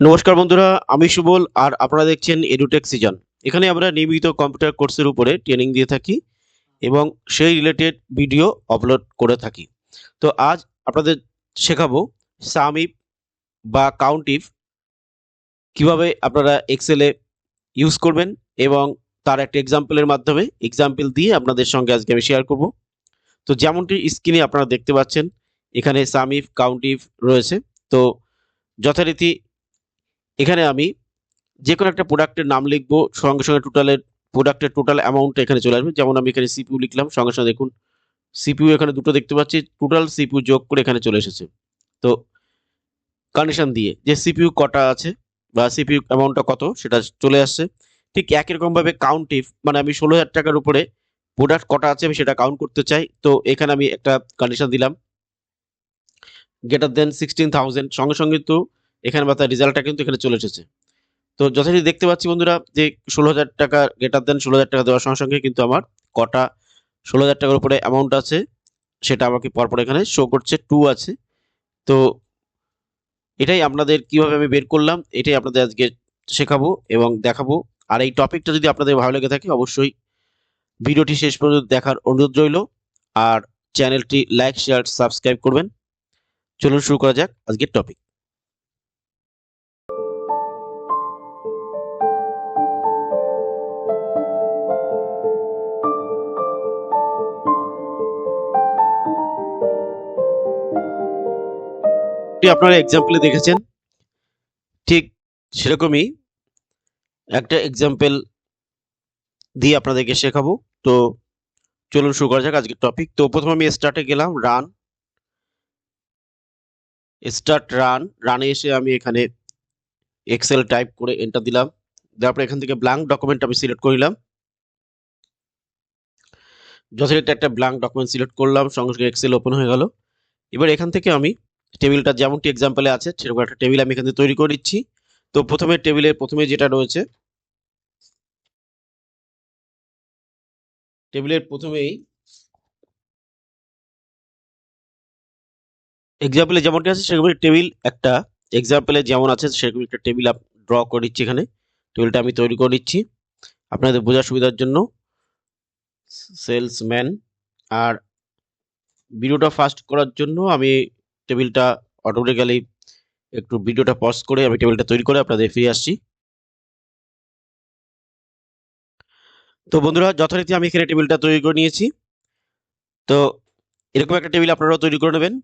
নমস্কার বন্ধুরা, আমি সুবল আর আপনারা দেখছেন এডুটেক সিজন। এখানে আমরা নিয়মিত কম্পিউটার কোর্সের উপরে ট্রেনিং দিয়ে থাকি এবং সেই রিলেটেড ভিডিও আপলোড করে থাকি। তো আজ আপনাদের শেখাবো সাম ইফ বা কাউন্ট ইফ কিভাবে আপনারা এক্সেলে ইউজ করবেন এবং তার একটা এক্সাম্পলের মাধ্যমে এক্সাম্পল দিয়ে আপনাদের সঙ্গে আজকে আমি শেয়ার করব। তো যেমনটি স্ক্রিনে আপনারা দেখতে পাচ্ছেন, এখানে সাম ইফ কাউন্ট ইফ রয়েছে। তো যথারীতি এখানে আমি যে কোনো একটা প্রোডাক্টের নাম লিখবো, সঙ্গে সঙ্গে প্রোডাক্টের টোটাল অ্যামাউন্টটা এখানে চলে আসবে। যেমন আমি এখানে সিপিইউ লিখলাম, সঙ্গে সঙ্গে দেখুন সিপিইউ এখানে দুটো দেখতে পাচ্ছি, টোটাল সিপিইউ যোগ করে এখানে চলে এসেছে। তো কন্ডিশন দিয়ে যে সিপিইউ কটা আছে বা সিপিইউ অ্যামাউন্টটা কত সেটা চলে আসছে। ঠিক একই রকম ভাবে কাউন্ট ইফ, মানে আমি ১৬,০০০ টাকার উপরে প্রোডাক্ট কটা আছে আমি সেটা কাউন্ট করতে চাই। তো এখানে আমি একটা কন্ডিশন দিলাম, গ্রেটার দেন 16,000, সঙ্গে সঙ্গে তো এখানে বা তার রেজাল্টটা কিন্তু এখানে চলে এসেছে। তো যথারীতি দেখতে পাচ্ছি বন্ধুরা যে ১৬,০০০ টাকা গ্রেটার দেন ১৬,০০০ টাকা দেওয়ার সঙ্গে সঙ্গে কিন্তু আমার কটা ১৬,০০০ টাকার উপরে অ্যামাউন্ট আছে সেটা আমাকে পরপর এখানে শো করছে, 2 আছে। তো এটাই আপনাদের কিভাবে আমি বের করলাম এটাই আপনাদের আজকে শেখাবো এবং দেখাবো। আর এই টপিকটা যদি আপনাদের ভালো লেগে থাকে অবশ্যই ভিডিওটি শেষ পর্যন্ত দেখার অনুরোধ রইল। আর চ্যানেলটি লাইক, শেয়ার, সাবস্ক্রাইব করবেন। চলুন শুরু করা যাক আজকের টপিক। আপনারা এক্সাম্পলে দেখেছেন, ঠিক সেরকমই একটা এক্সাম্পল দিয়ে আপনাদেরকে শেখাবো। তো চলুন শুরু করা যাক আজকের টপিক। তো প্রথমে আমি স্টার্টে গেলাম, রানে এসে আমি এখানে এক্সেল টাইপ করে এন্টার দিলাম। তারপরে এখান থেকে ব্ল্যাঙ্ক ডকুমেন্ট আমি সিলেক্ট করলাম। যথারীতি একটা ব্ল্যাঙ্ক ডকুমেন্ট সিলেক্ট করলাম, সঙ্গে সঙ্গে এক্সেল ওপেন হয়ে গেল। এবার এখান থেকে আমি টেবিলটা যেমনটি এক্সাম্পলে আছে সেরকম একটা টেবিল আমি এখান থেকে তৈরি করে দিচ্ছি। তো প্রথমে টেবিলের প্রথমে যেটা রয়েছে, টেবিলের প্রথমেই এক্সাম্পলে যেমনটি আছে সেরকম টেবিল একটা, এক্সাম্পলে যেমন আছে সেরকম একটা টেবিল ড্র করে দিচ্ছি। এখানে টেবিলটা আমি তৈরি করে নিচ্ছি আপনাদের বোঝার সুবিধার জন্য। সেলসম্যান, আর ভিডিওটা ফাস্ট করার জন্য আমি টেবিলটা অটোমেটিক্যালি একটু ভিডিওটা পজ করে আমি টেবিলটা তৈরি করে আপনাদের ফিরে আসছি। তো বন্ধুরা যথারীতি আমি এখানে টেবিলটা তৈরি করে নিয়েছি। তো এরকম একটা টেবিল আপনারাও তৈরি করে নেবেন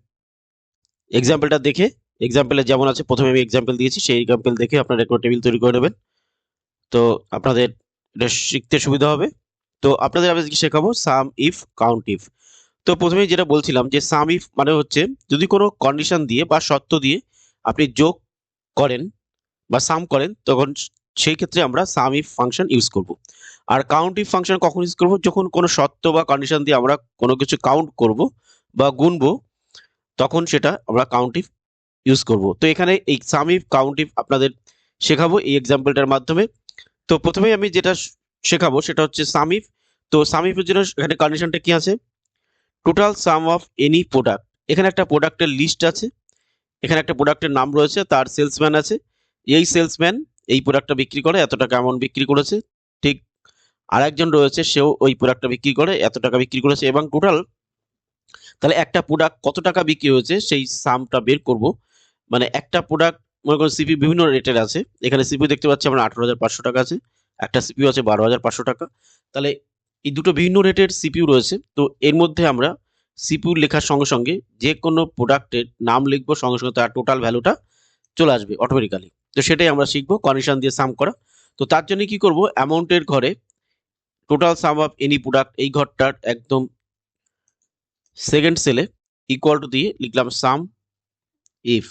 এক্সাম্পলটা দেখে। এক্সাম্পলে যেমন আছে প্রথমে আমি এক্সাম্পল দিয়েছি, সেই এক্সাম্পল দেখে আপনারা একটা টেবিল তৈরি করে নেবেন। তো আপনাদের এটা শিখতে সুবিধা হবে। তো আপনাদের আমি আজকে শেখাবো সাম ইফ কাউন্ট ইফ। তো প্রথমেই যেটা বলছিলাম যে সাম ইফ মানে হচ্ছে যদি কোনো কন্ডিশন দিয়ে বা শর্ত দিয়ে আপনি যোগ করেন বা সাম করেন, তখন সেই ক্ষেত্রে আমরা সাম ইফ ফাংশন ইউজ করব। আর কাউন্ট ইফ ফাংশন কখন ইউজ করব? যখন কোনো শর্ত বা কন্ডিশন দিয়ে আমরা কোনো কিছু কাউন্ট করব বা গুনবো, তখন সেটা আমরা কাউন্ট ইফ ইউজ করব। তো এখানে এই সাম ইফ কাউন্ট ইফ আপনাদের শেখাবো এই এক্সাম্পলটার মাধ্যমে। তো প্রথমেই আমি যেটা শেখাবো সেটা হচ্ছে সাম ইফ। তো সাম ইফের জন্য এখানে কন্ডিশনটা কি আছে? Total some of any product. এখানে একটা প্রোডাক্টের লিস্ট আছে, এখানে একটা প্রোডাক্টের নাম রয়েছে, তার সেলসম্যান আছে। এই সেলসম্যান এই প্রোডাক্টটা বিক্রি করে এত টাকা অ্যামাউন্ট বিক্রি করেছে। ঠিক আরেকজন রয়েছে, সেও ওই প্রোডাক্টটা বিক্রি করে এত টাকা বিক্রি করেছে, এবং টোটাল তাহলে একটা প্রোডাক্ট কত টাকা বিক্রি হয়েছে সেই সামটা বের করব। মানে একটা প্রোডাক্ট মনে করুন সিপি বিভিন্ন রেটের আছে, এখানে সিপিইউ দেখতে পাচ্ছি আমরা ১৮,৫০০ টাকা আছে, একটা সিপিইউ আছে ১২,৫০০ টাকা। তাহলে এই দুটো বিভিন্ন রেটের সিপিইউ রয়েছে। তো এর মধ্যে আমরা সিপিইউ লেখার সঙ্গে সঙ্গে যে কোনো প্রোডাক্টের নাম লিখবো, সঙ্গে সঙ্গে তার টোটাল ভ্যালুটা চলে আসবে অটোমেটিক্যালি। তো সেটাই আমরা শিখবো, কন্ডিশন দিয়ে সাম করা। তো তার জন্য কি করব, অ্যামাউন্টের ঘরে total some of any product এই ঘরটার একদম সেকেন্ড সেলে ইকুয়াল টু দিয়ে লিখলাম সাম ইফ।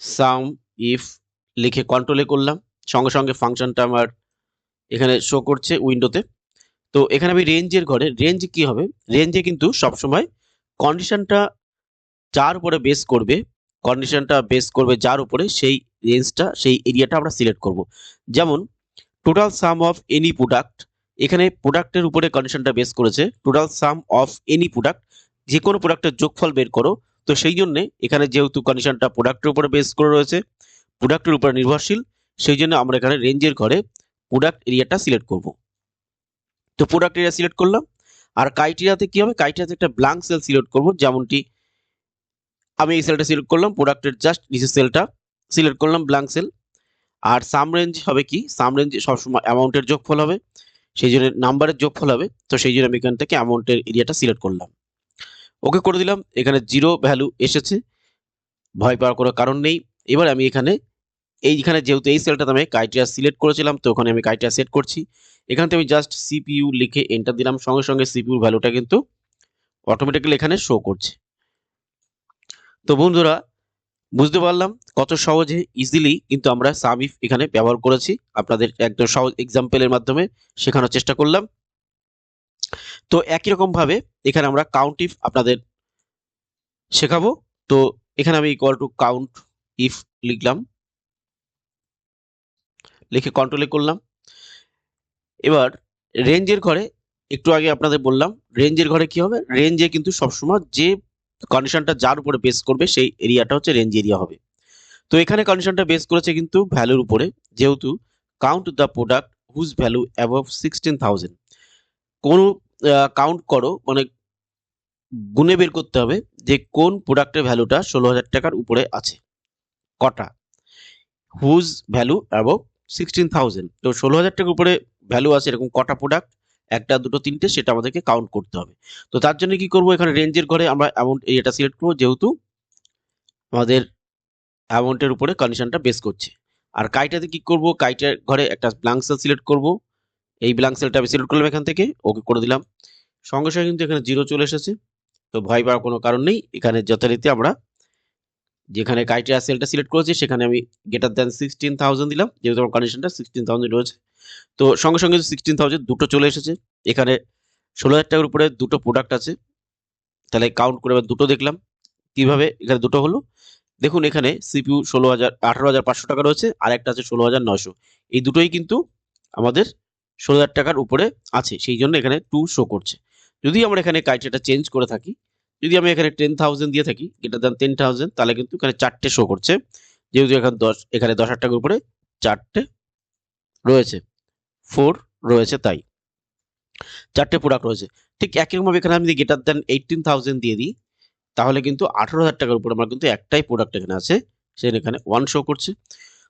সাম ইফ লিখে কন্ট্রোলে করলাম, সঙ্গে সঙ্গে ফাংশনটা আমার এখানে শো করছে উইন্ডোতে। তো এখানে আমি রেঞ্জের ঘরে, রেঞ্জ কি হবে, রেঞ্জে কিন্তু সবসময় কন্ডিশনটা যার উপরে বেস করবে, কন্ডিশনটা বেস করবে যার উপরে, সেই রেঞ্জটা সেই এরিয়াটা আমরা সিলেক্ট করব। যেমন total some of any product, এখানে প্রোডাক্টের উপরে কন্ডিশনটা বেস করেছে total some of any product, যে কোনো প্রোডাক্টের যোগফল বের করো। তো সেই জন্য এখানে যেহেতু কন্ডিশনটা প্রোডাক্টের উপরে বেস করে রয়েছে, প্রোডাক্টের উপরে নির্ভরশীল, সেই জন্য আমরা এখানে রেঞ্জের ঘরে প্রোডাক্ট এরিয়াটা সিলেক্ট করব। তো প্রোডাক্ট এরিয়া সিলেক্ট করলাম। আর ক্রাইটেরিয়াতে কি হবে, ক্রাইটেরিয়াতে একটা ব্ল্যাঙ্ক সেল সিলেক্ট করব, যেমনটি আমি এই সেলটা সিলেক্ট করলাম, প্রোডাক্টের জাস্ট নিচের সেলটা সিলেক্ট করলাম ব্ল্যাঙ্ক সেল। আর সাম রেঞ্জ হবে কি, সাম রেঞ্জ সবসময় অ্যামাউন্টের যোগফল হবে, সেই জন্য নাম্বারের যোগফল হবে। তো সেই জন্য আমি এখান থেকে অ্যামাউন্টের এরিয়াটা সিলেক্ট করলাম, ওকে করে দিলাম। এখানে 0 ভ্যালু এসেছে, ভয় পাওয়ার কোনো কারণ নেই। এবার আমি এইখানে যেহেতু এই সেলটাতে আমি ক্রাইটেরিয়া সিলেক্ট করেছিলাম, তো ওখানে আমি ক্রাইটেরিয়া সেট করছি। এখান থেকে আমি জাস্ট সিপিইউ লিখে এন্টার দিলাম, সঙ্গে সঙ্গে সিপিইউর ভ্যালুটা কিন্তু অটোমেটিক্যালি এখানে শো করছে। তো বন্ধুরা, বুঝতে পারলাম কত সহজে ইজিলি কিন্তু আমরা সাম ইফ এখানে ব্যবহার করেছি, আপনাদের একদম সহজ এক্সাম্পলের মাধ্যমে শেখানোর চেষ্টা করলাম। তো একই রকম ভাবে এখানে আমরা কাউন্ট ইফ আপনাদের শেখাবো। তো এখানে আমি ইকুয়াল টু কাউন্ট ইফ লিখলাম, লিখে কন্ট্রোলে করলাম। এবার রেঞ্জের ঘরে একটু আগে আপনাদের বললাম, রেঞ্জের ঘরে কি হবে, রেঞ্জে কিন্তু সবসময় যে কন্ডিশনটা যার উপরে বেস করবে সেই এরিয়াটা হচ্ছে রেঞ্জ এরিয়া হবে। তো এখানে কন্ডিশনটা বেস করেছে কিন্তু ভ্যালুর উপরে, যেহেতু count the product whose value above 16,000, কোন কাউন্ট করো মানে গুণে বের করতে হবে যে কোন প্রোডাক্টের ভ্যালুটা 16,000 টাকার উপরে আছে, কটা, হুজ ভ্যালু অ্যাবভ 16,000। তো 16,000 টাকার উপরে ভ্যালু আছে এরকম কটা প্রোডাক্ট, একটা দুটো তিনটে, সেটা আমাদেরকে কাউন্ট করতে হবে। তো তার জন্য কি করব, এখানে রেঞ্জের ঘরে আমরা অ্যামাউন্ট এরিয়াটা সিলেক্ট করবো, যেহেতু আমাদের অ্যামাউন্টের উপরে কন্ডিশনটা বেস করছে। আর কাইটাতে কি করব, কাইটার ঘরে একটা ব্ল্যাঙ্ক সেল সিলেক্ট করব, এই ব্ল্যাঙ্ক সেলটা আমি সিলেক্ট করলাম এখান থেকে, ওকে করে দিলাম। সঙ্গে সঙ্গে কিন্তু এখানে 0 চলে এসেছে, তো ভয় পাওয়ার কোনো কারণ নেই। এখানে যথারীতি আমরা যেখানে ক্রাইটেরিয়া সেলটা সিলেক্ট করেছি সেখানে আমি গ্রেটার দ্যান 16,000 দিলাম, যেহেতু আমার কন্ডিশনটা 16,000 রয়েছে। তো সঙ্গে সঙ্গে 16,000 দুটো চলে এসেছে। এখানে 16,000 টাকার উপরে দুটো প্রোডাক্ট আছে, তাহলে কাউন্ট করে দুটো দেখলাম। কিভাবে এখানে দুটো হলো, দেখুন এখানে সিপিইউ 18,500 টাকা রয়েছে, আর একটা আছে 16,900। এই দুটোই কিন্তু আমাদের 16,000 টাকার উপরে আছে, সেই জন্য এখানে 2 শো করছে। যদি আমরা এখানে ক্রাইটেরিয়াটা চেঞ্জ করে থাকি, যদি আমি এখানে 10,000 দিয়ে থাকি, গ্রেটার দ্যান 10,000, তাহলে কিন্তু এখানে 4টে শো করছে, যেহেতু এখানে 10,000 টাকার উপরে 4টে রয়েছে, 4 রয়েছে, তাই 4টে প্রোডাক্ট রয়েছে। ঠিক একই রকমভাবে এখানে আমি যদি গ্রেটার দ্যান 18,000 দিয়ে দিই, তাহলে কিন্তু 18,000 টাকার উপরে আমার কিন্তু একটাই প্রোডাক্ট এখানে আছে, সেখানে এখানে 1 শো করছে।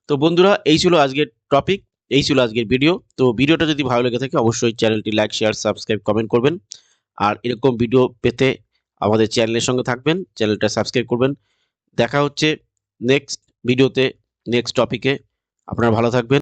তো বন্ধুরা, এই ছিল আজকের টপিক, এই ছিল আজকের ভিডিও। তো ভিডিওটা যদি ভালো লেগে থাকে অবশ্যই চ্যানেলটি লাইক, শেয়ার, সাবস্ক্রাইব, কমেন্ট করবেন। আর এরকম ভিডিও পেতে আমাদের চ্যানেলের সঙ্গে থাকবেন, চ্যানেলটা সাবস্ক্রাইব করবেন। দেখা হচ্ছে নেক্সট ভিডিওতে, নেক্সট টপিকে। আপনারা ভালো থাকবেন।